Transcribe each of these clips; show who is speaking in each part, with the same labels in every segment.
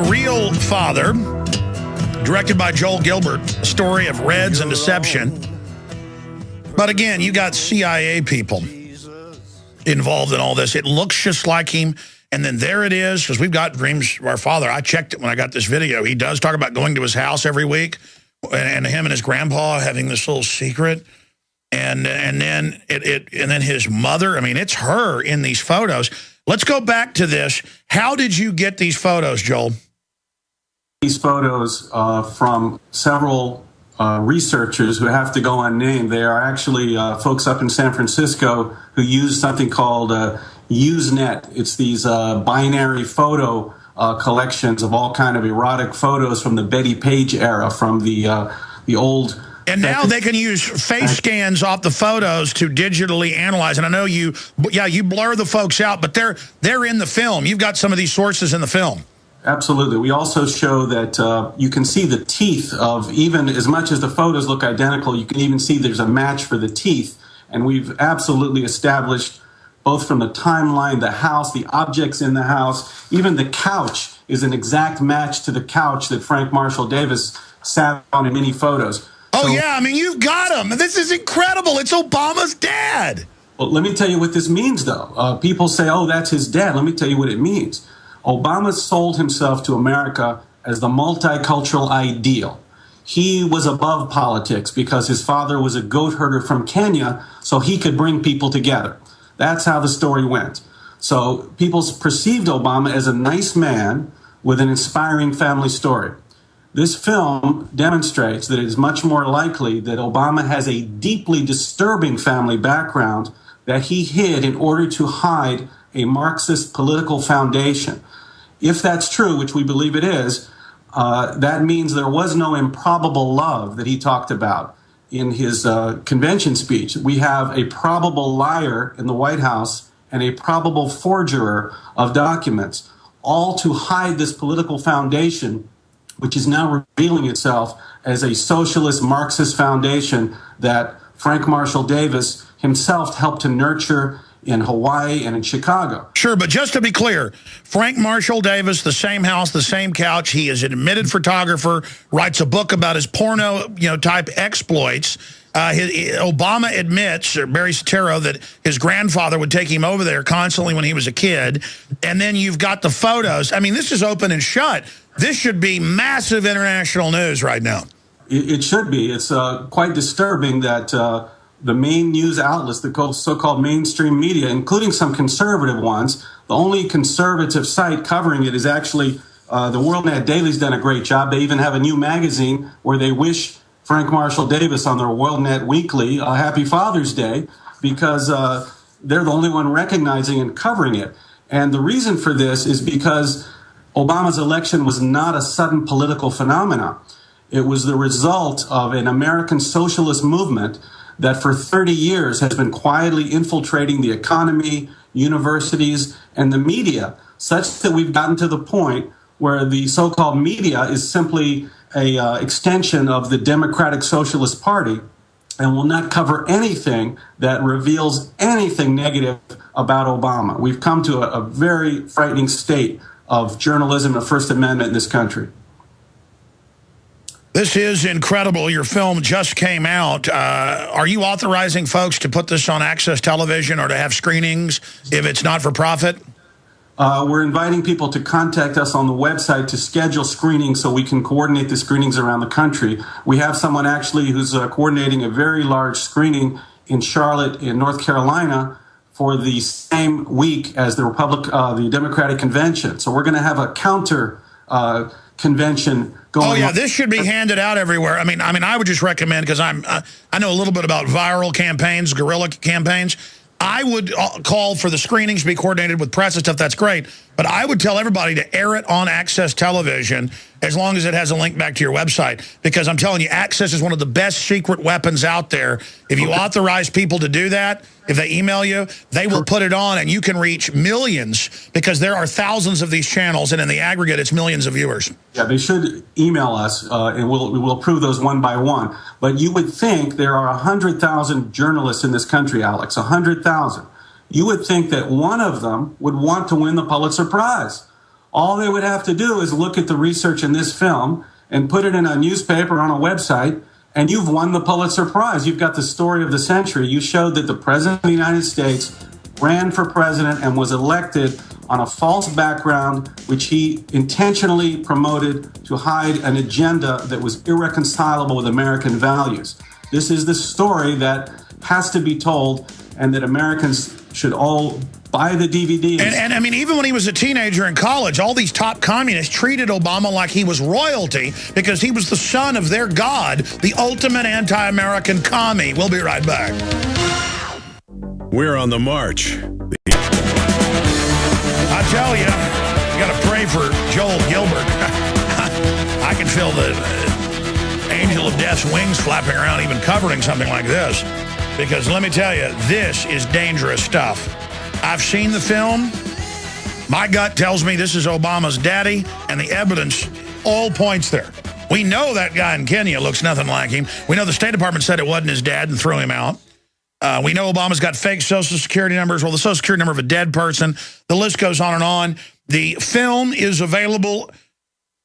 Speaker 1: Real Father, directed by Joel Gilbert, a story of Reds and deception. But again, you got CIA people involved in all this. It looks just like him. And then there it is, because we've got dreams of our father. I checked it when I got this video. He does talk about going to his house every week, and him and his grandpa having this little secret. And then his mother. I mean, it's her in these photos. Let's go back to this. How did you get these photos, Joel?
Speaker 2: These photos from several researchers who have to go unnamed. They are actually folks up in San Francisco who use something called Usenet. It's these binary photo collections of all kind of erotic photos from the Betty Page era, from the old.
Speaker 1: And now they can use face scans off the photos to digitally analyze. And I know you blur the folks out, but they're in the film. You've got some of these sources in the film.
Speaker 2: Absolutely. We also show that you can see the teeth of, even as much as the photos look identical, you can even see there's a match for the teeth. And we've absolutely established, both from the timeline, the house, the objects in the house, even the couch is an exact match to the couch that Frank Marshall Davis sat on in many photos.
Speaker 1: Oh, yeah. I mean, you've got him. This is incredible. It's Obama's dad.
Speaker 2: Well, let me tell you what this means, though. People say, oh, that's his dad. Let me tell you what it means. Obama sold himself to America as the multicultural ideal. He was above politics because his father was a goat herder from Kenya, so he could bring people together. That's how the story went. So people perceived Obama as a nice man with an inspiring family story. This film demonstrates that it is much more likely that Obama has a deeply disturbing family background that he hid in order to hide a Marxist political foundation. If that's true, which we believe it is, that means there was no improbable love that he talked about in his convention speech. We have a probable liar in the White House and a probable forger of documents, all to hide this political foundation, which is now revealing itself as a socialist Marxist foundation that Frank Marshall Davis himself helped to nurture in Hawaii and in Chicago.
Speaker 1: Sure, but just to be clear, Frank Marshall Davis, the same house, the same couch. He is an admitted photographer, writes a book about his porno, type exploits. Obama admits, or Barry Soetoro, that his grandfather would take him over there constantly when he was a kid. And then you've got the photos. I mean, this is open and shut. This should be massive international news right now.
Speaker 2: It should be. It's quite disturbing that the main news outlets, the so-called mainstream media, including some conservative ones, the only conservative site covering it is actually the WorldNet Daily's done a great job. They even have a new magazine where they wish Frank Marshall Davis on their WorldNet Weekly a Happy Father's Day, because they're the only one recognizing and covering it. And the reason for this is because Obama's election was not a sudden political phenomenon. It was the result of an American socialist movement that for 30 years has been quietly infiltrating the economy, universities, and the media, such that we've gotten to the point where the so-called media is simply a extension of the Democratic Socialist Party and will not cover anything that reveals anything negative about Obama. We've come to a very frightening state of journalism and First Amendment in this country.
Speaker 1: This is incredible. Your film just came out. Are you authorizing folks to put this on Access Television or to have screenings if it's not for profit?
Speaker 2: We're inviting people to contact us on the website to schedule screenings so we can coordinate the screenings around the country. We have someone actually who's coordinating a very large screening in Charlotte, in North Carolina, for the same week as the Democratic Convention. So we're going to have a counter convention going on.
Speaker 1: Oh, yeah, this should be handed out everywhere. I mean, I would just recommend, because I know a little bit about viral campaigns, guerrilla campaigns. I would call for the screenings to be coordinated with press and stuff. That's great. But I would tell everybody to air it on Access Television as long as it has a link back to your website. Because I'm telling you, Access is one of the best secret weapons out there. If you authorize people to do that, if they email you, they will put it on and you can reach millions, because there are thousands of these channels, and in the aggregate, it's millions of viewers.
Speaker 2: Yeah, they should email us, and we will approve those one by one. But you would think there are 100,000 journalists in this country, Alex, 100,000. You would think that one of them would want to win the Pulitzer Prize. All they would have to do is look at the research in this film and put it in a newspaper or on a website, and you've won the Pulitzer Prize. You've got the story of the century. You showed that the President of the United States ran for president and was elected on a false background, which he intentionally promoted to hide an agenda that was irreconcilable with American values. This is the story that has to be told, and that Americans should all buy the DVDs.
Speaker 1: And I mean, even when he was a teenager in college, all these top communists treated Obama like he was royalty because he was the son of their god, the ultimate anti-American commie. We'll be right back.
Speaker 3: We're on the march.
Speaker 1: I tell you, you got to pray for Joel Gilbert. I can feel the angel of death's wings flapping around even covering something like this. Because let me tell you, this is dangerous stuff. I've seen the film. My gut tells me this is Obama's daddy, and the evidence all points there. We know that guy in Kenya looks nothing like him. We know the State Department said it wasn't his dad and threw him out. We know Obama's got fake Social Security numbers. Well, the Social Security number of a dead person. The list goes on and on. The film is available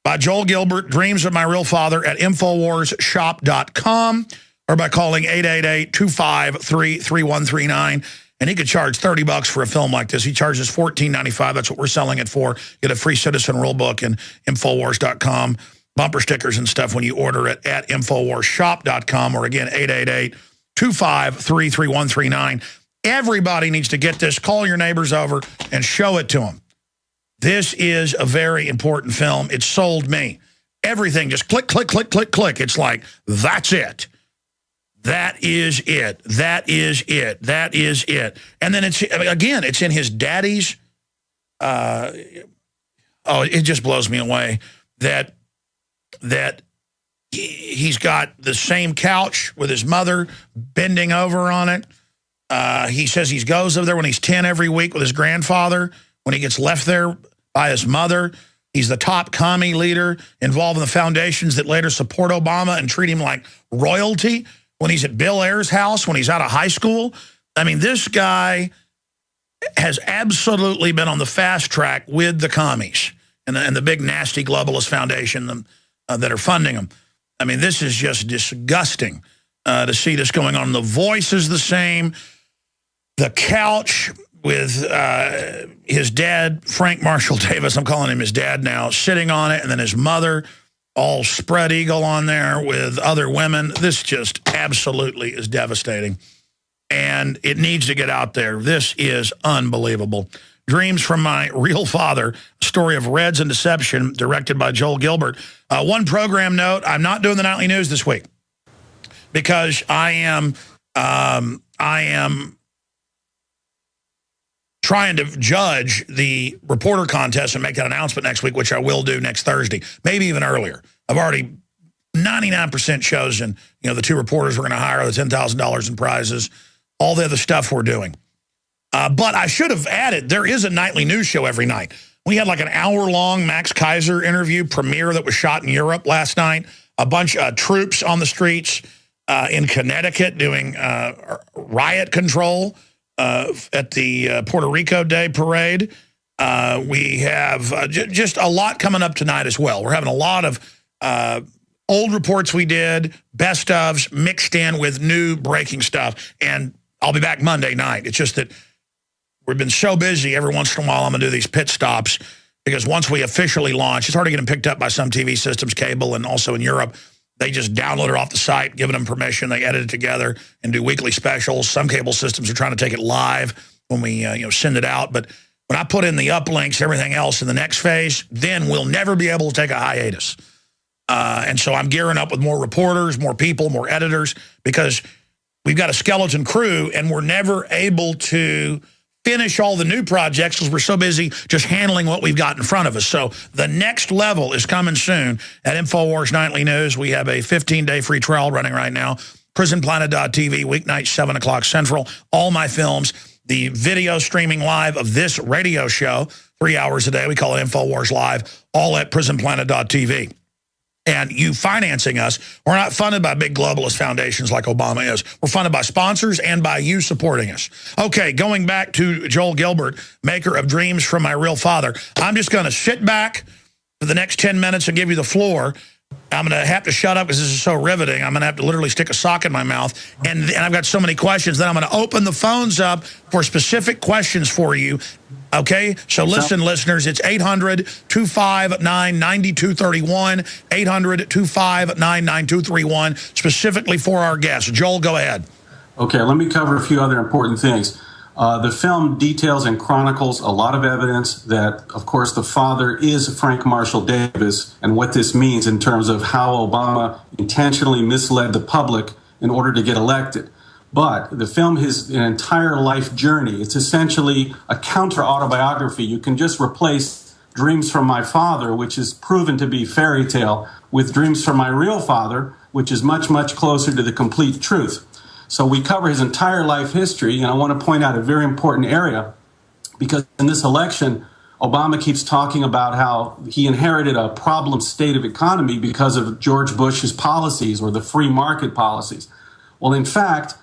Speaker 1: by Joel Gilbert, Dreams of My Real Father, at InfoWarsShop.com or by calling 888-253-3139. And he could charge $30 for a film like this. He charges $14.95. That's what we're selling it for. Get a free Citizen Rule book and InfoWars.com, bumper stickers and stuff when you order it at InfoWarsShop.com, or again, 888-253-3139. Everybody needs to get this. Call your neighbors over and show it to them. This is a very important film. It sold me. Everything just click, click, click, click, click. It's like, that's it. That is it. That is it. That is it. And then it's, again, it's in his daddy's, it just blows me away that he's got the same couch with his mother bending over on it. He says he goes over there when he's 10 every week with his grandfather. When he gets left there by his mother, he's the top commie leader involved in the foundations that later support Obama and treat him like royalty. When he's at Bill Ayer's house, when he's out of high school. I mean, this guy has absolutely been on the fast track with the commies and the big nasty globalist foundation that are funding them. I mean, this is just disgusting to see this going on. The voice is the same. The couch with his dad, Frank Marshall Davis, I'm calling him his dad now, sitting on it, and then his mother, all spread eagle on there with other women. This just absolutely is devastating. And it needs to get out there. This is unbelievable. Dreams from My Real Father, a story of Reds and Deception, directed by Joel Gilbert. One program note, I'm not doing the nightly news this week because I am trying to judge the reporter contest and make that announcement next week, which I will do next Thursday, maybe even earlier. I've already 99% chosen, the 2 reporters we're going to hire, the $10,000 in prizes, all the other stuff we're doing. But I should have added, there is a nightly news show every night. We had like an hour-long Max Kaiser interview premiere that was shot in Europe last night. A bunch of troops on the streets in Connecticut doing riot control at the Puerto Rico Day parade. We have just a lot coming up tonight as well. We're having a lot of old reports we did, best ofs mixed in with new breaking stuff. And I'll be back Monday night. It's just that we've been so busy. Every once in a while, I'm going to do these pit stops because once we officially launch, it's already getting picked up by some TV systems, cable, and also in Europe. They just download it off the site, giving them permission. They edit it together and do weekly specials. Some cable systems are trying to take it live when we send it out. But when I put in the uplinks, everything else in the next phase, then we'll never be able to take a hiatus. And so I'm gearing up with more reporters, more people, more editors, because we've got a skeleton crew, and we're never able to finish all the new projects because we're so busy just handling what we've got in front of us. So the next level is coming soon at InfoWars Nightly News. We have a 15-day free trial running right now. Prisonplanet.tv, weeknights, 7 o'clock Central. All my films, the video streaming live of this radio show, 3 hours a day. We call it InfoWars Live, all at Prisonplanet.tv. and you financing us. We're not funded by big globalist foundations like Obama is. We're funded by sponsors and by you supporting us. Okay, going back to Joel Gilbert, maker of Dreams from My Real Father. I'm just going to sit back for the next 10 minutes and give you the floor. I'm going to have to shut up because this is so riveting. I'm going to have to literally stick a sock in my mouth. And I've got so many questions that I'm going to open the phones up for specific questions for you. Okay? So listen, listeners, it's 800-259-9231, 800-259-9231, specifically for our guests. Joel, go ahead.
Speaker 2: Okay, let me cover a few other important things. The film details and chronicles a lot of evidence that, of course, the father is Frank Marshall Davis, and what this means in terms of how Obama intentionally misled the public in order to get elected. But the film is an entire life journey. It's essentially a counter-autobiography. You can just replace Dreams from My Father, which is proven to be fairy tale, with Dreams from My Real Father, which is much, much closer to the complete truth. So we cover his entire life history, and I want to point out a very important area, because in this election, Obama keeps talking about how he inherited a problem state of economy because of George Bush's policies or the free market policies. Well, in fact,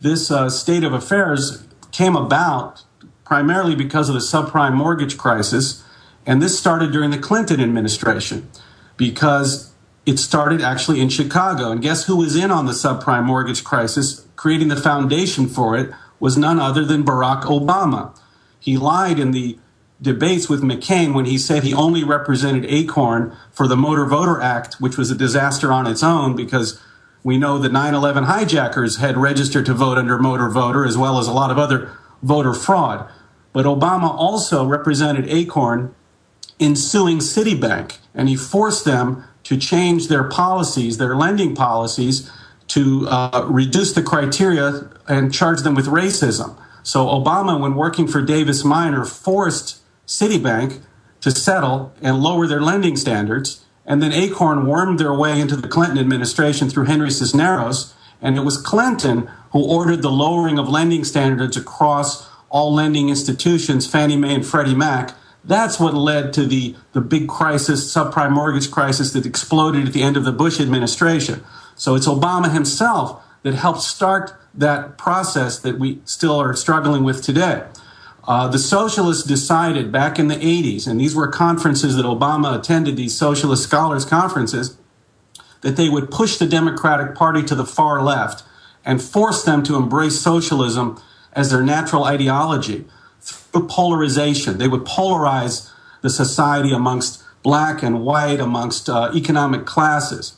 Speaker 2: this state of affairs came about primarily because of the subprime mortgage crisis, and this started during the Clinton administration because it started actually in Chicago. And guess who was in on the subprime mortgage crisis? Creating the foundation for it was none other than Barack Obama. He lied in the debates with McCain when he said he only represented ACORN for the Motor Voter Act, which was a disaster on its own because we know the 9/11 hijackers had registered to vote under Motor Voter, as well as a lot of other voter fraud. But Obama also represented ACORN in suing Citibank, and he forced them to change their policies, their lending policies, to reduce the criteria and charge them with racism. So Obama, when working for Davis Minor, forced Citibank to settle and lower their lending standards. And then Acorn wormed their way into the Clinton administration through Henry Cisneros. And it was Clinton who ordered the lowering of lending standards across all lending institutions, Fannie Mae and Freddie Mac. That's what led to the big crisis, subprime mortgage crisis that exploded at the end of the Bush administration. So it's Obama himself that helped start that process that we still are struggling with today. The socialists decided back in the 80s, and these were conferences that Obama attended, these socialist scholars conferences, that they would push the Democratic Party to the far left and force them to embrace socialism as their natural ideology through polarization. They would polarize the society amongst black and white, amongst economic classes.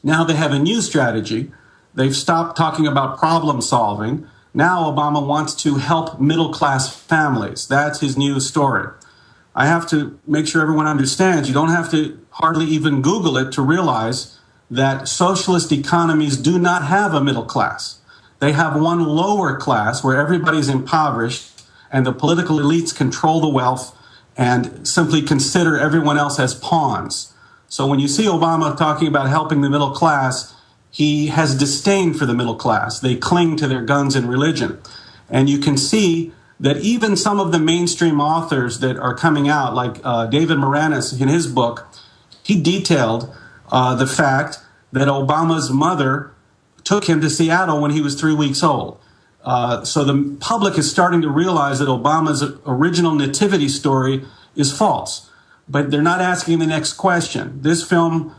Speaker 2: Now they have a new strategy. They've stopped talking about problem solving. Now Obama wants to help middle-class families. That's his new story. I have to make sure everyone understands, you don't have to hardly even Google it to realize that socialist economies do not have a middle class. They have one lower class where everybody's impoverished and the political elites control the wealth and simply consider everyone else as pawns. So when you see Obama talking about helping the middle class, he has disdain for the middle class. They cling to their guns and religion. And you can see that even some of the mainstream authors that are coming out, like David Moranis in his book, he detailed the fact that Obama's mother took him to Seattle when he was 3 weeks old. So the public is starting to realize that Obama's original nativity story is false. But they're not asking the next question. This film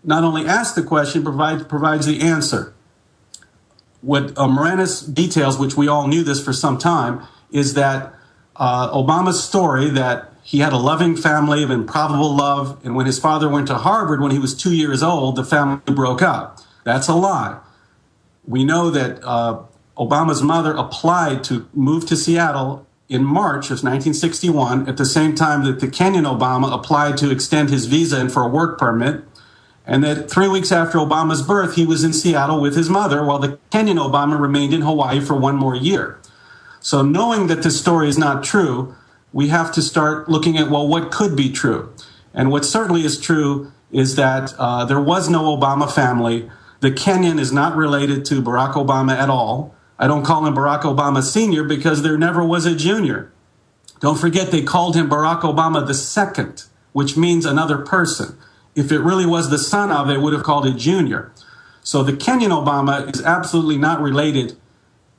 Speaker 2: not only asks the question, provides the answer. What Moranis details, which we all knew this for some time, is that Obama's story that he had a loving family of improbable love, and when his father went to Harvard when he was 2 years old, the family broke up. That's a lie. We know that Obama's mother applied to move to Seattle in March of 1961, at the same time that the Kenyan Obama applied to extend his visa and for a work permit, and that 3 weeks after Obama's birth, he was in Seattle with his mother, while the Kenyan Obama remained in Hawaii for 1 more year. So knowing that this story is not true, we have to start looking at, well, what could be true? And what certainly is true is that there was no Obama family. The Kenyan is not related to Barack Obama at all. I don't call him Barack Obama Sr. because there never was a junior. Don't forget they called him Barack Obama II, which means another person. if it really was the son of, they would have called it Junior. So the Kenyan Obama is absolutely not related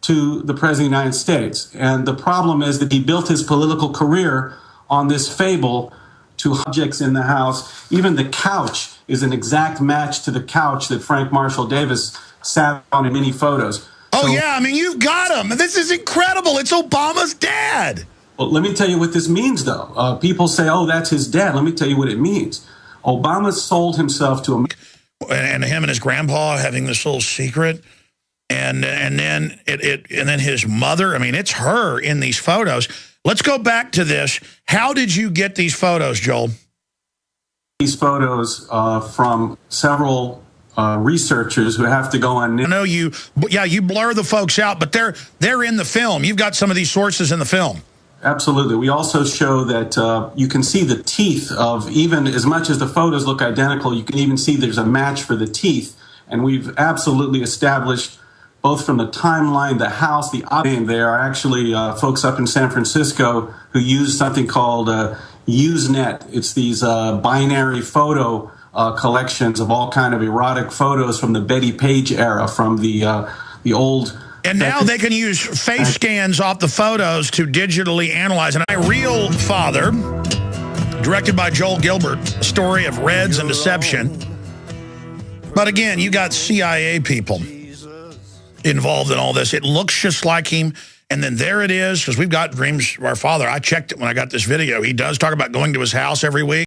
Speaker 2: to the President of the United States. And the problem is that he built his political career on this fable to objects in the house. Even the couch is an exact match to the couch that Frank Marshall Davis sat on in many photos.
Speaker 1: Oh, yeah, I mean, you've got him. This is incredible. It's Obama's dad.
Speaker 2: Well, let me tell you what this means, though. People say, oh, that's his dad. Let me tell you what it means. Obama sold himself to America.
Speaker 1: And him and his grandpa having this little secret. And then his mother, I mean, it's her in these photos. Let's go back to this. How did you get these photos, Joel?
Speaker 2: These photos from several researchers who have to go on.
Speaker 1: I know you blur the folks out, but they're in the film. You've got some of these sources in the film.
Speaker 2: Absolutely. We also show that you can see the teeth of, even as much as the photos look identical, you can even see there's a match for the teeth. And we've absolutely established, both from the timeline, the house, the object. There are actually folks up in San Francisco who use something called Usenet. It's these binary photo collections of all kind of erotic photos from the Betty Page era, from the old.
Speaker 1: And now they can use face scans off the photos to digitally analyze. And My Real Father, directed by Joel Gilbert, a story of Reds and deception. But again, you got CIA people involved in all this. It looks just like him. And then there it is, because we've got dreams of our father. I checked it when I got this video. He does talk about going to his house every week.